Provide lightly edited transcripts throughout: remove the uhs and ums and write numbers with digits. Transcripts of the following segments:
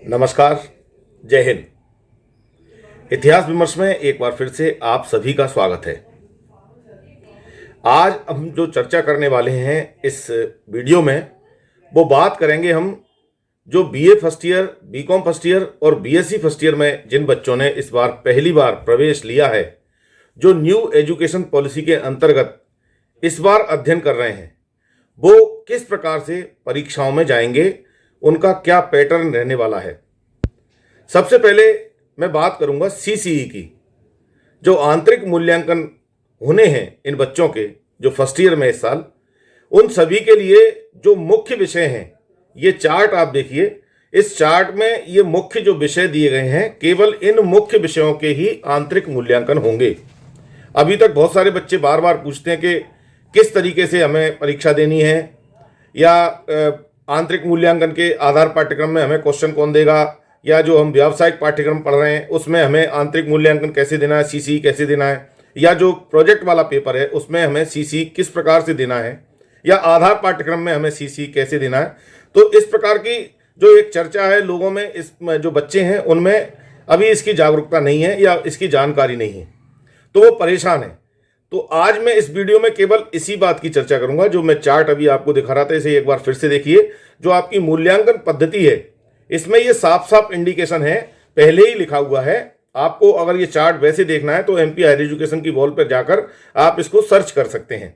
नमस्कार, जय हिंद। इतिहास विमर्श में एक बार फिर से आप सभी का स्वागत है। आज हम जो चर्चा करने वाले हैं इस वीडियो में वो बात करेंगे हम जो BA first year, BCom first year और बीएससी फर्स्ट ईयर में जिन बच्चों ने इस बार पहली बार प्रवेश लिया है, जो न्यू एजुकेशन पॉलिसी के अंतर्गत इस बार अध्ययन कर रहे हैं, वो किस प्रकार से परीक्षाओं में जाएंगे, उनका क्या पैटर्न रहने वाला है। सबसे पहले मैं बात करूंगा सीसीई की। जो आंतरिक मूल्यांकन होने हैं इन बच्चों के जो फर्स्ट ईयर में इस साल, उन सभी के लिए जो मुख्य विषय हैं, ये चार्ट आप देखिए। इस चार्ट में ये मुख्य जो विषय दिए गए हैं, केवल इन मुख्य विषयों के ही आंतरिक मूल्यांकन होंगे। अभी तक बहुत सारे बच्चे बार बार पूछते हैं कि किस तरीके से हमें परीक्षा देनी है, या आंतरिक मूल्यांकन के आधार पाठ्यक्रम में हमें क्वेश्चन कौन देगा, या जो हम व्यावसायिक पाठ्यक्रम पढ़ रहे हैं उसमें हमें आंतरिक मूल्यांकन कैसे देना है, सीसीई कैसे देना है, या जो प्रोजेक्ट वाला पेपर है उसमें हमें सीसीई किस प्रकार से देना है, या आधार पाठ्यक्रम में हमें सीसीई कैसे देना है। तो इस प्रकार की जो एक चर्चा है लोगों में, इसमें जो बच्चे हैं उनमें अभी इसकी जागरूकता नहीं है या इसकी जानकारी नहीं है, तो वो परेशान है। तो आज मैं इस वीडियो में केवल इसी बात की चर्चा करूंगा। जो मैं चार्ट अभी आपको दिखा रहा था, इसे एक बार फिर से देखिए। जो आपकी मूल्यांकन पद्धति है, इसमें ये साफ साफ इंडिकेशन है, पहले ही लिखा हुआ है। आपको अगर ये चार्ट वैसे देखना है तो एमपी हायर एजुकेशन की वॉल पर जाकर आप इसको सर्च कर सकते हैं।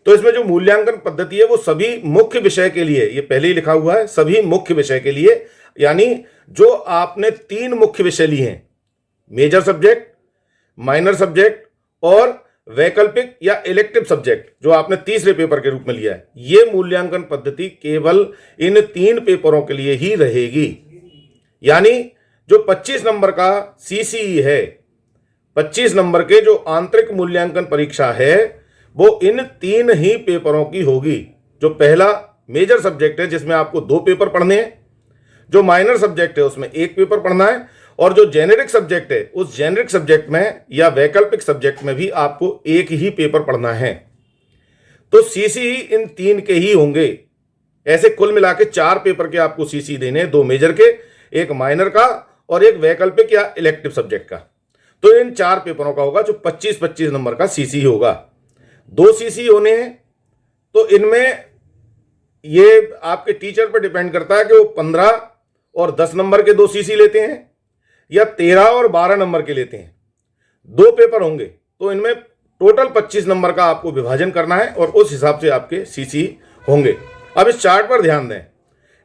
तो इसमें जो मूल्यांकन पद्धति है वो सभी मुख्य विषय के लिए, ये पहले ही लिखा हुआ है, सभी मुख्य विषय के लिए, यानी जो आपने 3 मुख्य विषय लिए हैं, मेजर सब्जेक्ट, माइनर सब्जेक्ट और वैकल्पिक या इलेक्टिव सब्जेक्ट, जो आपने तीसरे पेपर के रूप में लिया है, ये मूल्यांकन पद्धति केवल इन 3 पेपरों के लिए ही रहेगी। यानी जो 25 नंबर का सीसीई है, 25 नंबर के जो आंतरिक मूल्यांकन परीक्षा है, वो इन 3 ही पेपरों की होगी। जो पहला मेजर सब्जेक्ट है जिसमें आपको 2 पेपर पढ़ने हैं, जो माइनर सब्जेक्ट है उसमें 1 पेपर पढ़ना है, और जो जेनेरिक सब्जेक्ट है उस जेनेरिक सब्जेक्ट में या वैकल्पिक सब्जेक्ट में भी आपको 1 ही पेपर पढ़ना है। तो सीसीई इन 3 के ही होंगे। ऐसे कुल मिला के 4 पेपर के आपको सीसीई देने, 2 मेजर के, 1 माइनर का और 1 वैकल्पिक या इलेक्टिव सब्जेक्ट का। तो इन 4 पेपरों का होगा जो 25-25 नंबर का सीसीई होगा। 2 सीसीई होने हैं, तो इनमें ये आपके टीचर पर डिपेंड करता है कि वो 15 और 10 नंबर के 2 सीसीई लेते हैं या 13 और 12 नंबर के लेते हैं। 2 पेपर होंगे, तो इनमें टोटल 25 नंबर का आपको विभाजन करना है और उस हिसाब से आपके सीसी होंगे। अब इस चार्ट पर ध्यान दें।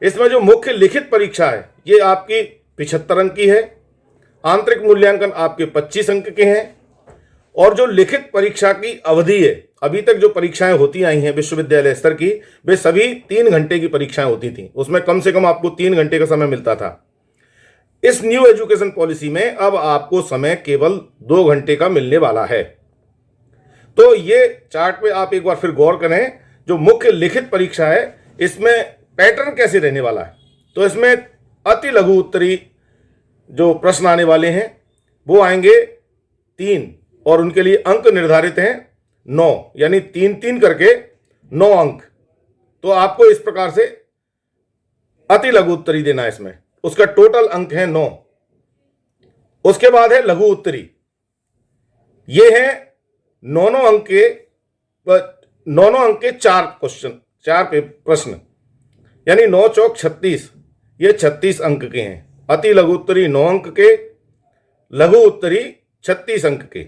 इसमें जो मुख्य लिखित परीक्षा है ये आपकी 75 अंक की है, आंतरिक मूल्यांकन आपके 25 अंक के हैं, और जो लिखित परीक्षा की अवधि है, अभी तक जो परीक्षाएं होती आई हैं विश्वविद्यालय स्तर की, वे सभी 3 घंटे की परीक्षाएं होती थी। उसमें कम से कम आपको 3 घंटे का समय मिलता था। इस न्यू एजुकेशन पॉलिसी में अब आपको समय केवल 2 घंटे का मिलने वाला है। तो ये चार्ट पे आप एक बार फिर गौर करें। जो मुख्य लिखित परीक्षा है इसमें पैटर्न कैसे रहने वाला है, तो इसमें अति लघु उत्तरी जो प्रश्न आने वाले हैं वो आएंगे 3, और उनके लिए अंक निर्धारित हैं 9, यानी 3-3 करके 9 अंक। तो आपको इस प्रकार से अति लघु उत्तरी देना है। इसमें उसका टोटल अंक है 9। उसके बाद है लघु उत्तरी, ये है 9 अंक के 4 क्वेश्चन, 4 प्रश्न, यानी 9 चौक 36, ये 36 अंक के हैं। अति लघु उत्तरी 9 अंक के, लघु उत्तरी 36 अंक के,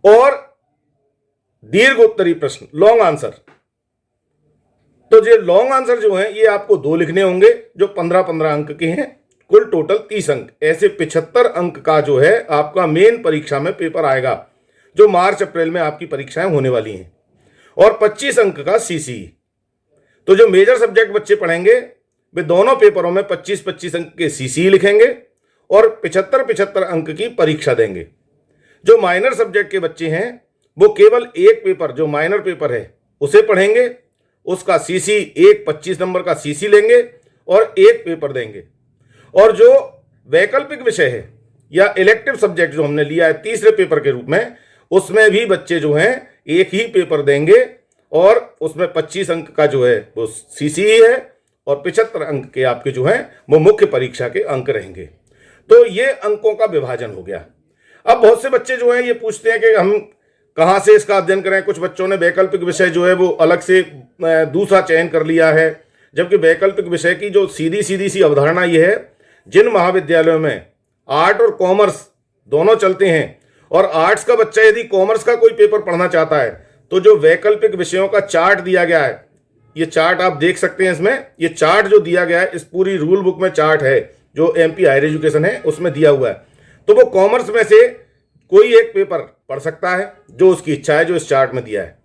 और दीर्घ उत्तरी प्रश्न, लॉन्ग आंसर। तो ये लॉन्ग आंसर जो है ये आपको 2 लिखने होंगे, जो 15-15 अंक के हैं, कुल टोटल 30 अंक। ऐसे 75 अंक का जो है आपका मेन परीक्षा में पेपर आएगा, जो मार्च अप्रैल में आपकी परीक्षाएं होने वाली हैं, और 25 अंक का सीसीई। तो जो मेजर सब्जेक्ट बच्चे पढ़ेंगे वे दोनों पेपरों में 25-25 अंक के सीसीई लिखेंगे और 75-75 अंक की परीक्षा देंगे। जो माइनर सब्जेक्ट के बच्चे हैं वो केवल 1 पेपर, जो माइनर पेपर है उसे पढ़ेंगे, उसका सीसी 25 नंबर का सीसी लेंगे और 1 पेपर देंगे। और जो वैकल्पिक विषय है या इलेक्टिव सब्जेक्ट जो हमने लिया है तीसरे पेपर के रूप में, उसमें भी बच्चे जो हैं 1 ही पेपर देंगे, और उसमें 25 अंक का जो है वो सीसी है और 75 अंक के आपके जो हैं वो मुख्य परीक्षा के अंक रहेंगे। तो ये अंकों का विभाजन हो गया। अब बहुत से बच्चे जो हैं ये पूछते हैं कि हम कहाँ से इसका अध्ययन करें। कुछ बच्चों ने वैकल्पिक विषय जो है वो अलग से दूसरा चयन कर लिया है, जबकि वैकल्पिक विषय की जो सीधी सी अवधारणा ये है, जिन महाविद्यालयों में आर्ट और कॉमर्स दोनों चलते हैं और आर्ट्स का बच्चा यदि कॉमर्स का कोई पेपर पढ़ना चाहता है तो जो वैकल्पिक विषयों का चार्ट दिया गया है, ये चार्ट आप देख सकते हैं इसमें, ये चार्ट जो दिया गया है इस पूरी रूल बुक में चार्ट है जो एमपी हायर एजुकेशन है उसमें दिया हुआ है। तो वो कॉमर्स में से कोई एक पेपर पढ़ सकता है जो उसकी इच्छा है, जो इस चार्ट में दिया है,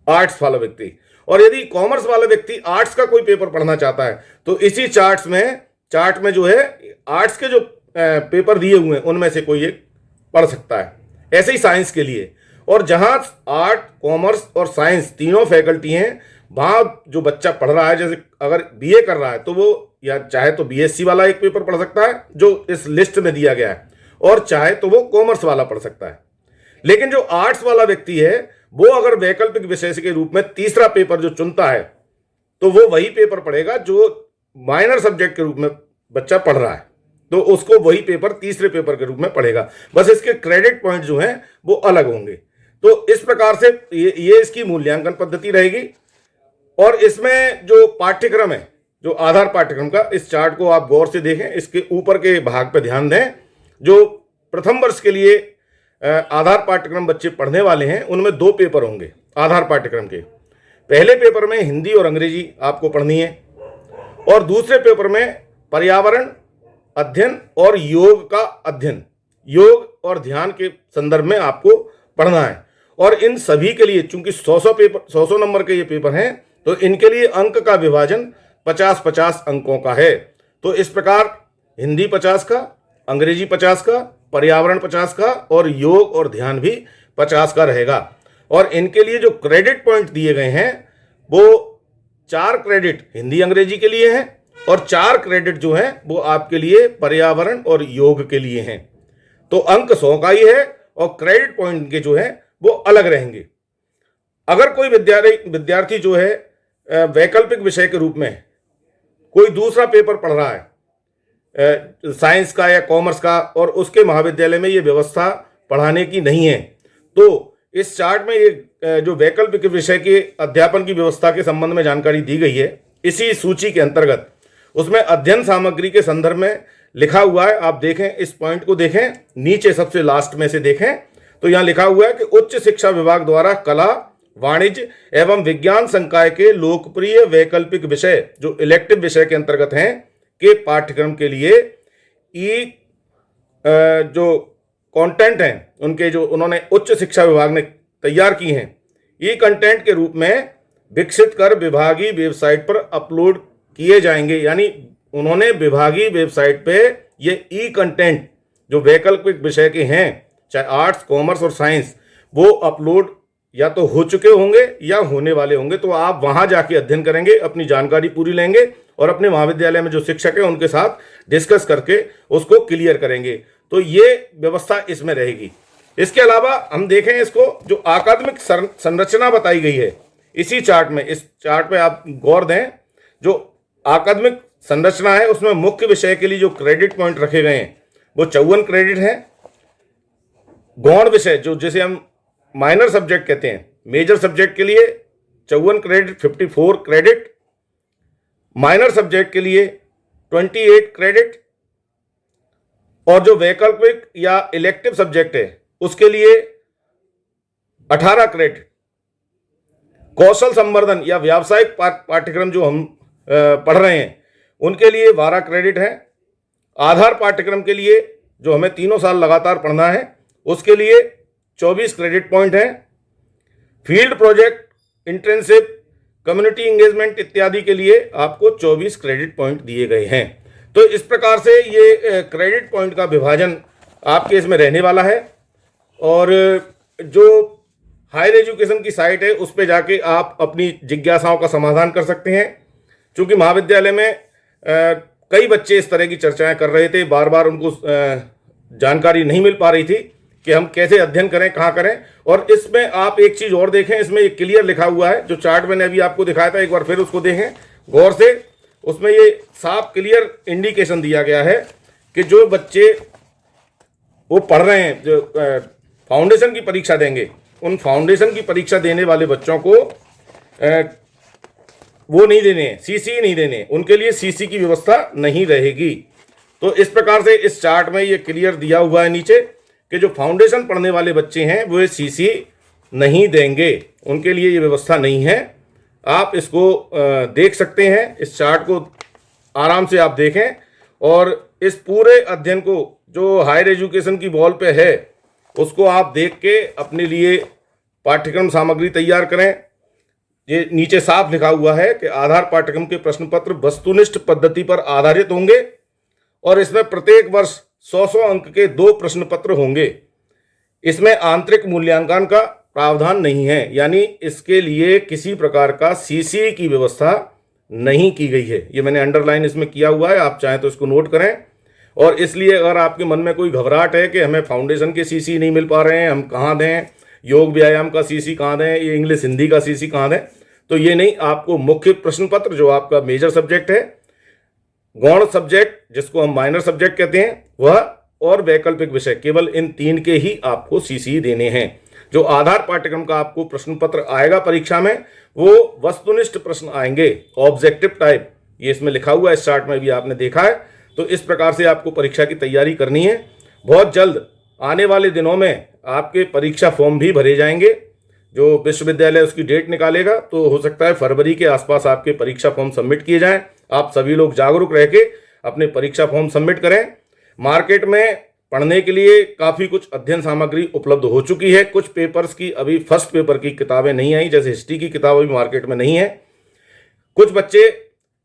आर्ट्स वाला व्यक्ति। और यदि कॉमर्स वाला व्यक्ति आर्ट्स का कोई पेपर पढ़ना चाहता है तो इसी चार्ट में जो है आर्ट्स के जो पेपर दिए हुए हैं उनमें से कोई एक पढ़ सकता है। ऐसे ही साइंस के लिए, और जहां आर्ट, कॉमर्स और साइंस तीनों फैकल्टी हैं, वहां जो बच्चा पढ़ रहा है, जैसे अगर बीए कर रहा है तो वो या चाहे तो बीएससी वाला एक पेपर पढ़ सकता है जो इस लिस्ट में दिया गया है, और चाहे तो वो कॉमर्स वाला पढ़ सकता है। लेकिन जो आर्ट्स वाला व्यक्ति है वो अगर वैकल्पिक विषय के रूप में तीसरा पेपर जो चुनता है तो वो वही पेपर पढ़ेगा जो माइनर सब्जेक्ट के रूप में बच्चा पढ़ रहा है, तो उसको वही पेपर तीसरे पेपर के रूप में पढ़ेगा। बस इसके क्रेडिट पॉइंट जो हैं वो अलग होंगे। तो इस प्रकार से ये इसकी मूल्यांकन पद्धति रहेगी। और इसमें जो पाठ्यक्रम है, जो आधार पाठ्यक्रम का, इस चार्ट को आप गौर से देखें, इसके ऊपर के भाग पर ध्यान दें। जो प्रथम वर्ष के लिए आधार पाठ्यक्रम बच्चे पढ़ने वाले हैं उनमें 2 पेपर होंगे आधार पाठ्यक्रम के। पहले पेपर में हिंदी और अंग्रेजी आपको पढ़नी है, और दूसरे पेपर में पर्यावरण अध्ययन और योग का अध्ययन, योग और ध्यान के संदर्भ में आपको पढ़ना है। और इन सभी के लिए चूंकि 100 नंबर के ये पेपर हैं तो इनके लिए अंक का विभाजन 50-50 अंकों का है। तो इस प्रकार हिंदी 50 का, अंग्रेजी 50 का, पर्यावरण 50 का और योग और ध्यान भी 50 का रहेगा। और इनके लिए जो क्रेडिट पॉइंट दिए गए हैं वो 4 क्रेडिट हिंदी अंग्रेजी के लिए हैं और 4 क्रेडिट जो हैं वो आपके लिए पर्यावरण और योग के लिए हैं। तो अंक 100 का ही है और क्रेडिट पॉइंट के जो है वो अलग रहेंगे। अगर कोई विद्यार्थी जो है वैकल्पिक विषय के रूप में कोई दूसरा पेपर पढ़ रहा है साइंस का या कॉमर्स का, और उसके महाविद्यालय में ये व्यवस्था पढ़ाने की नहीं है, तो इस चार्ट में ये जो वैकल्पिक विषय के अध्यापन की व्यवस्था के संबंध में जानकारी दी गई है इसी सूची के अंतर्गत। उसमें अध्ययन सामग्री के संदर्भ में लिखा हुआ है, आप देखें, इस पॉइंट को देखें, नीचे सबसे लास्ट में से देखें तो यहाँ लिखा हुआ है कि उच्च शिक्षा विभाग द्वारा कला, वाणिज्य एवं विज्ञान संकाय के लोकप्रिय वैकल्पिक विषय जो इलेक्टिव विषय के अंतर्गत हैं के पाठ्यक्रम के लिए जो कंटेंट हैं उनके जो उन्होंने उच्च शिक्षा विभाग ने तैयार की हैं, ई कंटेंट के रूप में विकसित कर विभागीय वेबसाइट पर अपलोड किए जाएंगे। यानी उन्होंने विभागीय वेबसाइट पे ये ई कंटेंट जो वैकल्पिक विषय के हैं, चाहे आर्ट्स, कॉमर्स और साइंस, वो अपलोड या तो हो चुके होंगे या होने वाले होंगे। तो आप वहां जाके अध्ययन करेंगे, अपनी जानकारी पूरी लेंगे और अपने महाविद्यालय में जो शिक्षक है उनके साथ डिस्कस करके उसको क्लियर करेंगे। तो ये व्यवस्था इसमें रहेगी। इसके अलावा हम देखें इसको, जो अकादमिक संरचना बताई गई है इसी चार्ट में, इस चार्ट में आप गौर दें, जो अकादमिक संरचना है उसमें मुख्य विषय के लिए जो क्रेडिट पॉइंट रखे गए हैं वो 54 क्रेडिट हैं। गौण विषय जो जिसे हम माइनर सब्जेक्ट कहते हैं, मेजर सब्जेक्ट के लिए 54 क्रेडिट, 54 क्रेडिट, माइनर सब्जेक्ट के लिए 28 क्रेडिट, और जो वैकल्पिक या इलेक्टिव सब्जेक्ट है उसके लिए 18 क्रेडिट। कौशल संवर्धन या व्यावसायिक पाठ्यक्रम जो हम पढ़ रहे हैं उनके लिए 12 क्रेडिट हैं। आधार पाठ्यक्रम के लिए जो हमें 3 साल लगातार पढ़ना है उसके लिए 24 क्रेडिट पॉइंट हैं। Field project, internship, community engagement इत्यादि के लिए आपको 24 क्रेडिट पॉइंट दिए गए हैं। तो इस प्रकार से ये क्रेडिट पॉइंट का विभाजन आपके इसमें रहने वाला है। और जो हायर एजुकेशन की साइट है उस पर जाके आप अपनी जिज्ञासाओं का समाधान कर सकते हैं। क्योंकि महाविद्यालय में कई बच्चे इस तरह की चर्चाएं कर रहे थे, बार बार उनको जानकारी नहीं मिल पा रही थी कि हम कैसे अध्ययन करें, कहाँ करें। और इसमें आप एक चीज़ और देखें, इसमें एक क्लियर लिखा हुआ है, जो चार्ट मैंने अभी आपको दिखाया था, एक बार फिर उसको देखें गौर से। उसमें ये साफ क्लियर इंडिकेशन दिया गया है कि जो बच्चे वो पढ़ रहे हैं, जो फाउंडेशन की परीक्षा देंगे, उन फाउंडेशन की परीक्षा देने वाले बच्चों को वो नहीं देने, सीसी नहीं देने, उनके लिए सीसी की व्यवस्था नहीं रहेगी। तो इस प्रकार से इस चार्ट में ये क्लियर दिया हुआ है नीचे कि जो फाउंडेशन पढ़ने वाले बच्चे हैं वो सीसी नहीं देंगे, उनके लिए ये व्यवस्था नहीं है। आप इसको देख सकते हैं, इस चार्ट को आराम से आप देखें और इस पूरे अध्ययन को जो हायर एजुकेशन की वॉल पे है उसको आप देख के अपने लिए पाठ्यक्रम सामग्री तैयार करें। ये नीचे साफ लिखा हुआ है कि आधार पाठ्यक्रम के प्रश्न पत्र वस्तुनिष्ठ पद्धति पर आधारित होंगे और इसमें प्रत्येक वर्ष 100 अंक के 2 प्रश्न पत्र होंगे। इसमें आंतरिक मूल्यांकन का प्रावधान नहीं है, यानी इसके लिए किसी प्रकार का सीसी की व्यवस्था नहीं की गई है। ये मैंने अंडरलाइन इसमें किया हुआ है, आप चाहें तो इसको नोट करें। और इसलिए अगर आपके मन में कोई घबराहट है कि हमें फाउंडेशन के सीसी नहीं मिल पा रहे हैं, हम कहाँ दें, योग व्यायाम का सीसी कहाँ दें, ये इंग्लिश हिंदी का सीसी कहाँ दें, तो ये नहीं, आपको मुख्य प्रश्न पत्र जो आपका मेजर सब्जेक्ट है, गौण सब्जेक्ट जिसको हम माइनर सब्जेक्ट कहते हैं वह, और वैकल्पिक विषय, केवल इन 3 के ही आपको सीसी देने हैं। जो आधार पाठ्यक्रम का आपको प्रश्न पत्र आएगा परीक्षा में वो वस्तुनिष्ठ प्रश्न आएंगे, ऑब्जेक्टिव टाइप, ये इसमें लिखा हुआ है, इस चार्ट में भी आपने देखा है। तो इस प्रकार से आपको परीक्षा की तैयारी करनी है। बहुत जल्द आने वाले दिनों में आपके परीक्षा फॉर्म भी भरे जाएंगे, जो विश्वविद्यालय उसकी डेट निकालेगा, तो हो सकता है फरवरी के आसपास आपके परीक्षा फॉर्म सबमिट किए जाएं। आप सभी लोग जागरूक रह के अपने परीक्षा फॉर्म सबमिट करें। मार्केट में पढ़ने के लिए काफ़ी कुछ अध्ययन सामग्री उपलब्ध हो चुकी है। कुछ पेपर्स की अभी फर्स्ट पेपर की किताबें नहीं आई, जैसे हिस्ट्री की किताब अभी मार्केट में नहीं है। कुछ बच्चे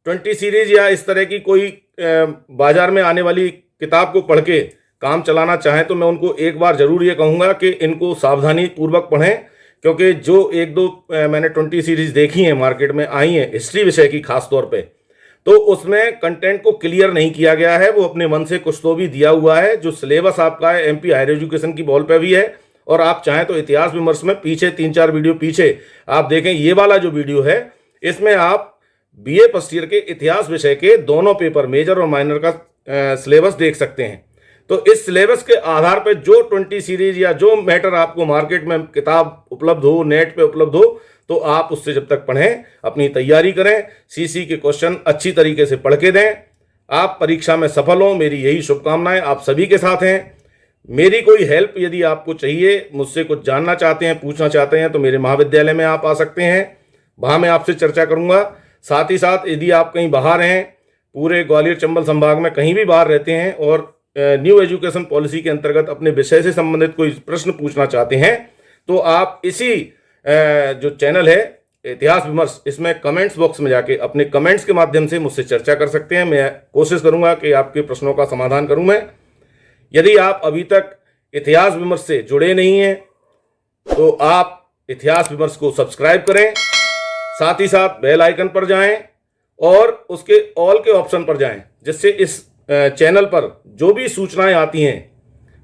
20 सीरीज या इस तरह की कोई बाजार में आने वाली किताब को पढ़ के काम चलाना चाहें तो मैं उनको एक बार जरूर ये कहूँगा कि इनको सावधानी पूर्वक पढ़ें, क्योंकि जो 1-2 मैंने 20 सीरीज देखी हैं मार्केट में आई हैं हिस्ट्री विषय की खास तौर पे, तो उसमें कंटेंट को क्लियर नहीं किया गया है। वो अपने मन से कुछ तो भी दिया हुआ है। जो सिलेबस आपका है एमपी हायर एजुकेशन की बॉल पे भी है, और आप चाहें तो इतिहास विमर्श में पीछे 3-4 वीडियो पीछे आप देखें, ये वाला जो वीडियो है इसमें आप बीए फर्स्ट ईयर के इतिहास विषय के दोनों पेपर मेजर और माइनर का सिलेबस देख सकते हैं। तो इस सिलेबस के आधार पर जो 20 सीरीज या जो मैटर आपको मार्केट में किताब उपलब्ध हो, नेट पे उपलब्ध हो, तो आप उससे जब तक पढ़ें, अपनी तैयारी करें, सीसी के क्वेश्चन अच्छी तरीके से पढ़ के दें, आप परीक्षा में सफल हों। मेरी यही शुभकामनाएं आप सभी के साथ हैं। मेरी कोई हेल्प यदि आपको चाहिए, मुझसे कुछ जानना चाहते हैं, पूछना चाहते हैं, तो मेरे महाविद्यालय में आप आ सकते हैं, वहाँ मैं आपसे चर्चा करूँगा। साथ ही साथ यदि आप कहीं बाहर हैं, पूरे ग्वालियर चंबल संभाग में कहीं भी बाहर रहते हैं और न्यू एजुकेशन पॉलिसी के अंतर्गत अपने विषय से संबंधित कोई प्रश्न पूछना चाहते हैं, तो आप इसी जो चैनल है इतिहास विमर्श, इसमें कमेंट्स बॉक्स में जाके अपने कमेंट्स के माध्यम से मुझसे चर्चा कर सकते हैं। मैं कोशिश करूंगा कि आपके प्रश्नों का समाधान करूं मैं। यदि आप अभी तक इतिहास विमर्श से जुड़े नहीं हैं तो आप इतिहास विमर्श को सब्सक्राइब करें, साथ ही साथ बेल आइकन पर जाएं और उसके ऑल के ऑप्शन पर जाएं, जिससे इस चैनल पर जो भी सूचनाएं आती हैं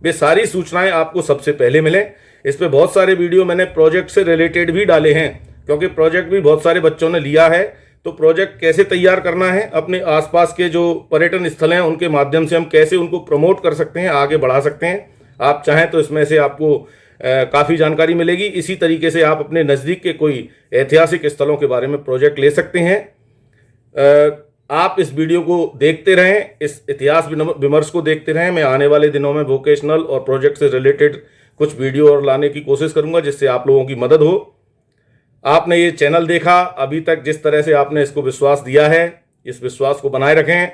वे सारी सूचनाएं आपको सबसे पहले मिलें। इस पे बहुत सारे वीडियो मैंने प्रोजेक्ट से रिलेटेड भी डाले हैं, क्योंकि प्रोजेक्ट भी बहुत सारे बच्चों ने लिया है। तो प्रोजेक्ट कैसे तैयार करना है, अपने आसपास के जो पर्यटन स्थल हैं उनके माध्यम से हम कैसे उनको प्रमोट कर सकते हैं, आगे बढ़ा सकते हैं। आप चाहें तो इसमें से आपको काफ़ी जानकारी मिलेगी। इसी तरीके से आप अपने नज़दीक के कोई ऐतिहासिक स्थलों के बारे में प्रोजेक्ट ले सकते हैं। आप इस वीडियो को देखते रहें, इस इतिहास विमर्श को देखते रहें। मैं आने वाले दिनों में वोकेशनल और प्रोजेक्ट से रिलेटेड कुछ वीडियो और लाने की कोशिश करूंगा, जिससे आप लोगों की मदद हो। आपने ये चैनल देखा, अभी तक जिस तरह से आपने इसको विश्वास दिया है, इस विश्वास को बनाए रखें।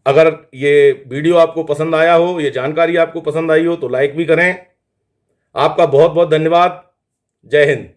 अगर ये वीडियो आपको पसंद आया हो, ये जानकारी आपको पसंद आई हो, तो लाइक भी करें। आपका बहुत बहुत धन्यवाद। जय हिंद।